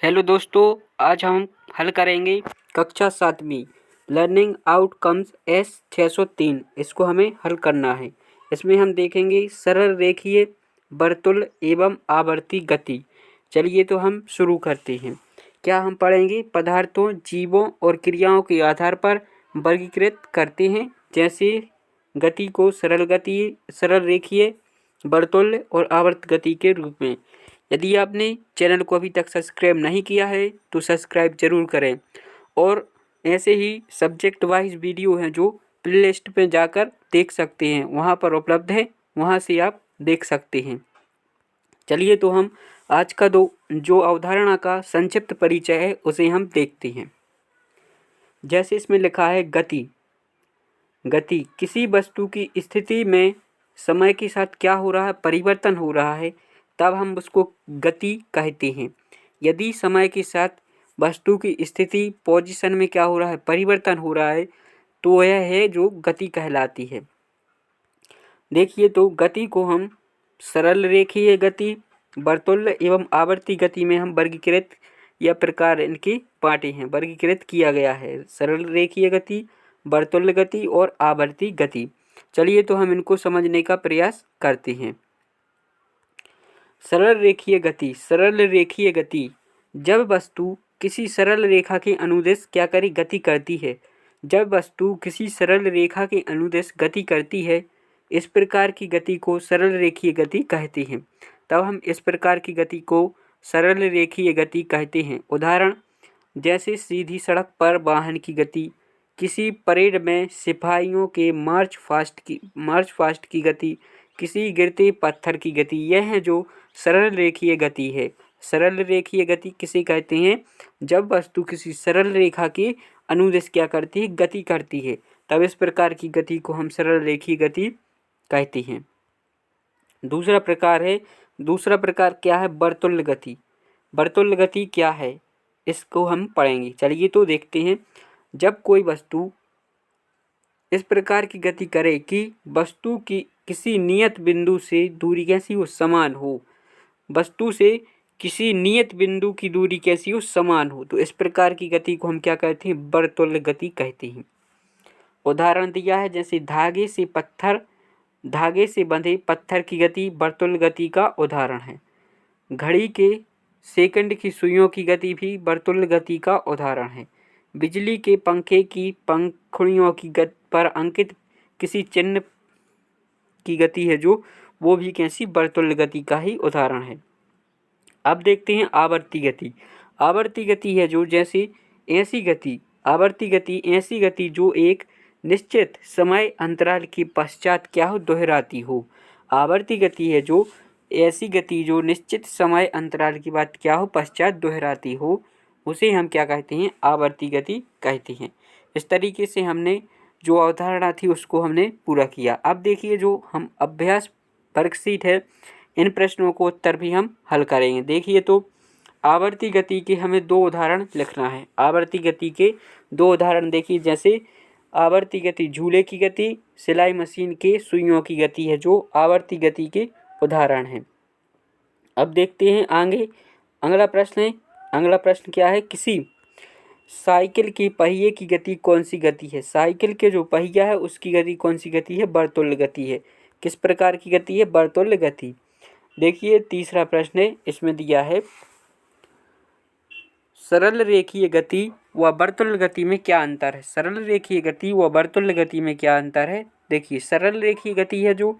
Hello दोस्तों, आज हम हल करेंगे कक्षा 7वीं लर्निंग आउटकम्स एस 603। इसको हमें हल करना है। इसमें हम देखेंगे सरल रेखीय वर्तुल एवं आवर्ती गति। चलिए तो हम शुरू करते हैं। क्या हम पढ़ेंगे? पदार्थों, जीवों और क्रियाओं के आधार पर वर्गीकृत करते हैं, जैसे गति को सरल रेखीय वर्तुल और आवर्त गति के रूप में। यदि आपने चैनल को अभी तक सब्सक्राइब नहीं किया है तो सब्सक्राइब जरूर करें, और ऐसे ही सब्जेक्ट वाइज वीडियो हैं जो प्लेलिस्ट में जाकर देख सकते हैं, वहां पर उपलब्ध है, वहां से आप देख सकते हैं। चलिए तो हम आज का जो अवधारणा का संक्षिप्त परिचय है उसे हम देखते हैं। जैसे इसमें लिखा है गति। गति किसी वस्तु की स्थिति में समय के साथ क्या हो रहा है, परिवर्तन हो रहा है, तब हम उसको गति कहते हैं। यदि समय के साथ वस्तु की स्थिति पोजीशन में क्या हो रहा है, परिवर्तन हो रहा है, तो यह है जो गति कहलाती है। देखिए तो गति को हम सरल रेखीय गति, वर्तुल्य एवं आवर्ती गति में हम वर्गीकृत या प्रकार इनके बांटे हैं, वर्गीकृत किया गया है। सरल रेखीय गति, वर्तुल्य गति और आवर्ती गति। चलिए तो हम इनको समझने का प्रयास करते हैं। सरल रेखीय गति। सरल रेखीय गति जब वस्तु किसी सरल रेखा के अनुदिश क्या करी, गति करती है। जब वस्तु किसी सरल रेखा के अनुदिश गति करती है, इस प्रकार की गति को सरल रेखीय गति कहते हैं। तब हम इस प्रकार की गति को सरल रेखीय गति कहते हैं। उदाहरण, जैसे सीधी सड़क पर वाहन की गति, किसी परेड में सिपाहियों के मार्च फास्ट की गति, किसी गिरते पत्थर की गति। यह है जो सरल रेखीय गति है। सरल रेखीय गति किसे कहते हैं? जब वस्तु किसी सरल रेखा के अनुदिश क्या करती है, गति करती है, तब इस प्रकार की गति को हम सरल रेखीय गति कहते हैं। दूसरा प्रकार क्या है? वर्तुल्य गति। वर्तुल्य गति क्या है, इसको हम पढ़ेंगे। चलिए तो देखते हैं। जब कोई वस्तु इस प्रकार की गति करे कि वस्तु की किसी नियत बिंदु से दूरी कैसी हो, समान हो। वस्तु से किसी नियत बिंदु की दूरी कैसी हो, समान हो, तो इस प्रकार की गति को हम क्या कहते हैं? वर्तुल्य गति कहते हैं। उदाहरण दिया है, जैसे धागे से बंधे पत्थर की गति वर्तुल्य गति का उदाहरण है। घड़ी के सेकंड की सुइयों की गति भी वर्तुल्य गति का उदाहरण है। बिजली के पंखे की पंखुड़ियों की गति पर अंकित किसी चिन्ह की गति है जो वो भी कैसी, वर्तुल्य गति का ही उदाहरण है। अब देखते हैं आवर्ती गति। आवर्ती गति है जो जैसे ऐसी गति, आवर्ती गति ऐसी गति जो एक निश्चित समय अंतराल के पश्चात क्या हो, दोहराती हो। आवर्ती गति है जो ऐसी गति जो निश्चित समय अंतराल के बाद क्या हो, पश्चात दोहराती हो, उसे हम क्या कहते हैं? आवर्ती गति कहते हैं। इस तरीके से हमने जो अवधारणा थी उसको हमने पूरा किया। अब देखिए जो हम अभ्यास वर्कशीट है, इन प्रश्नों को उत्तर भी हम हल करेंगे। देखिए तो आवर्ती गति के हमें 2 उदाहरण लिखना है। आवर्ती गति के 2 उदाहरण देखिए, जैसे आवर्ती गति झूले की गति, सिलाई मशीन के सुइयों की गति है जो आवर्ती गति के उदाहरण हैं। अब देखते हैं आगे अगला प्रश्न क्या है? किसी साइकिल के पहिए की गति कौन सी गति है? साइकिल के जो पहिया है उसकी गति कौन सी गति है? वर्तुल्य गति है। किस प्रकार की गति है? वर्तुल्य गति। देखिए तीसरा प्रश्न है, इसमें दिया है सरल रेखीय गति व वर्तुल्य गति में क्या अंतर है? सरल रेखीय गति व वर्तुल्य गति में क्या अंतर है? देखिए सरल रेखीय गति है जो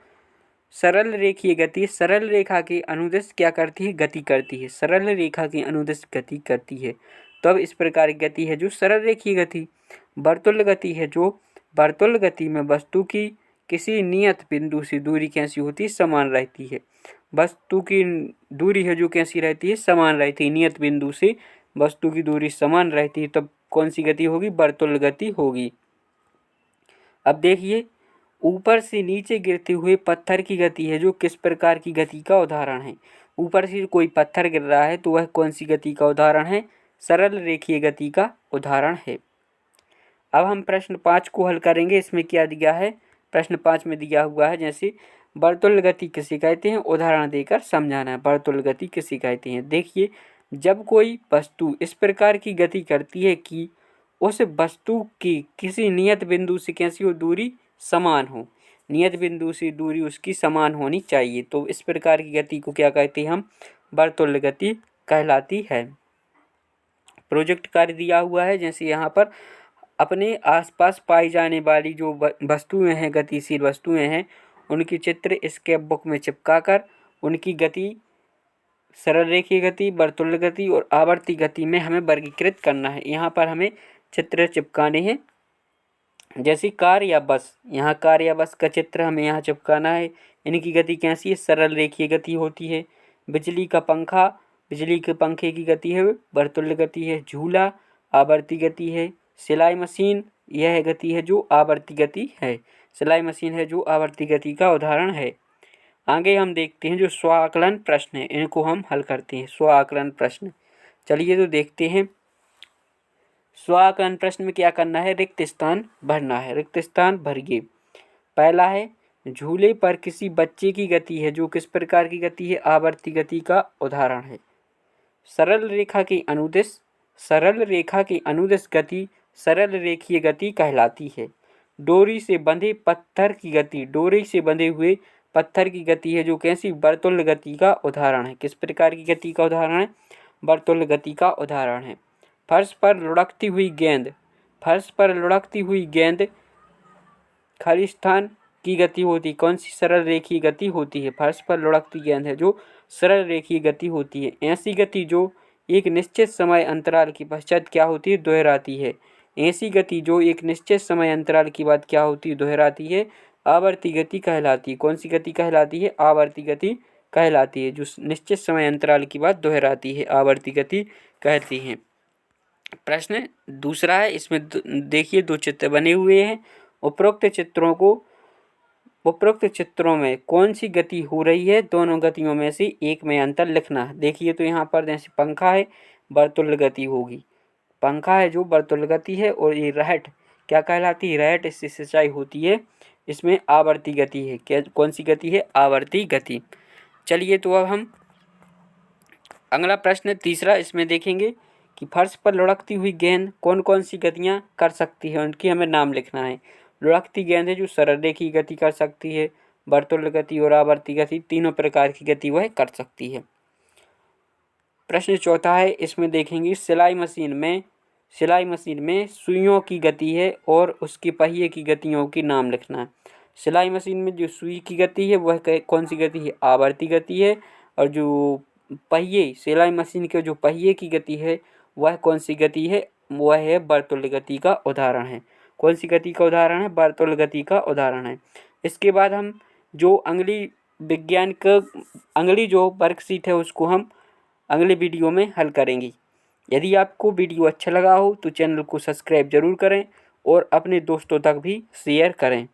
सरल रेखीय गति सरल रेखा के अनुदिश क्या करती है? गति करती है। सरल रेखा के अनुदिश गति करती है, तब इस प्रकार की गति है जो सरल रेखीय गति। वर्तुल्य गति है जो वर्तुल्य गति में वस्तु की किसी नियत बिंदु से दूरी कैसी होती है? समान रहती है। वस्तु की दूरी है जो कैसी रहती है? समान रहती है। नियत बिंदु से वस्तु की दूरी समान रहती है, तब कौन सी गति होगी? वर्तुल्य गति होगी। अब देखिए ऊपर से नीचे गिरते हुए पत्थर की गति है जो किस प्रकार की गति का उदाहरण है? ऊपर से कोई पत्थर गिर रहा है तो वह कौन सी गति का उदाहरण है? सरल रेखीय गति का उदाहरण है। अब हम प्रश्न 5 को हल करेंगे। इसमें क्या दिया है? प्रश्न 5 में दिया हुआ है, जैसे वर्तुल्य गति किसे कहते हैं? उदाहरण देकर समझाना है। वर्तुल्य गति किसे कहते हैं? देखिए जब कोई वस्तु इस प्रकार की गति करती है कि उस वस्तु की किसी नियत बिंदु से कैसी हो दूरी समान हो, नियत बिंदु से दूरी उसकी समान होनी चाहिए, तो इस प्रकार की गति को क्या कहते हैं हम, वर्तुल्य गति कहलाती है। प्रोजेक्ट कार्य दिया हुआ है, जैसे यहाँ पर अपने आसपास पाई जाने वाली जो वस्तुएं हैं, गतिशील वस्तुएं हैं, उनकी चित्र स्केप बुक में चिपकाकर उनकी गति सरल रेखीय गति, वर्तुल्य गति और आवर्ती गति में हमें वर्गीकृत करना है। यहाँ पर हमें चित्र चिपकाने हैं, जैसे कार या बस, यहाँ कार या बस का चित्र हमें यहाँ चिपकाना है। इनकी गति कैसी है, सरल रेखीय गति होती है। बिजली का पंखा, बिजली के पंखे की गति है वर्तुल्य गति है। झूला आवर्ती गति है। सिलाई मशीन, यह गति है जो आवर्ती गति है, सिलाई मशीन है जो आवर्ती गति का उदाहरण है। आगे हम देखते हैं जो स्व आकलन प्रश्न है, इनको हम हल करते हैं। स्व आकलन प्रश्न, चलिए तो देखते हैं। स्व आकलन प्रश्न में क्या करना है, रिक्त स्थान भरना है, रिक्त स्थान भरिए। पहला है, झूले पर किसी बच्चे की गति है जो किस प्रकार की गति है, आवर्ती गति का उदाहरण है। सरल रेखा की अनुदिश, सरल रेखा की अनुदिश गति सरल रेखीय गति कहलाती है। डोरी से बंधे पत्थर की गति, डोरी से बंधे हुए पत्थर की गति है जो कैसी, वर्तुल्य गति का उदाहरण है। किस प्रकार की गति का उदाहरण है, वर्तुल्य गति का उदाहरण है। फर्श पर लुढ़कती हुई गेंद, फर्श पर लुढ़कती हुई गेंद खाली स्थान की गति होती, कौन सी, सरल रेखीय गति होती है। फर्श पर लुढ़कती गेंद है जो सरल रेखीय गति होती है। ऐसी गति जो एक निश्चित समय अंतराल के पश्चात क्या होती है, दोहराती है। ऐसी गति जो एक निश्चित समय अंतराल के बाद क्या होती है, दोहराती है, आवर्ती गति कहलाती है। कौन सी गति कहलाती है, आवर्ती गति कहलाती है, जो निश्चित समय अंतराल के बाद दोहराती है, आवर्ती गति कहती है। प्रश्न दूसरा है, इसमें देखिए दो चित्र बने हुए हैं। उपरोक्त चित्रों में कौन सी गति हो रही है, दोनों गतियों में से एक में अंतर लिखना है। देखिए तो यहाँ पर जैसे पंखा है, वर्तुल्य गति होगी, पंखा है जो वर्तुल्य गति है, और ये रहट क्या कहलाती है, रहट इससे सिंचाई होती है, इसमें आवर्ती गति है। क्या, कौन सी गति है, आवर्ती गति। चलिए तो अब हम अगला प्रश्न तीसरा, इसमें देखेंगे कि फर्श पर लुढ़कती हुई गेंद कौन कौन सी गतियाँ कर सकती है, उनकी हमें नाम लिखना है। लुढ़कती गेंद है जो सरल रेखीय गति कर सकती है, वर्तुल्य गति और आवर्ती गति, तीनों प्रकार की गति वह कर सकती है। प्रश्न चौथा है, इसमें देखेंगे सिलाई मशीन में सुइयों की गति है और उसके पहिए की गतियों के नाम लिखना है। सिलाई मशीन में जो सुई की गति है वह कौन सी गति है, आवर्ती गति है, और जो पहिए, सिलाई मशीन के जो पहिए की गति है वह कौन सी गति है, वह है वर्तुल्य गति का उदाहरण है। कौन सी गति का उदाहरण है, वर्तुल्य गति का उदाहरण है। इसके बाद हम जो अगली जो वर्कशीट है उसको हम अगले वीडियो में हल करेंगे। यदि आपको वीडियो अच्छा लगा हो तो चैनल को सब्सक्राइब जरूर करें और अपने दोस्तों तक भी शेयर करें।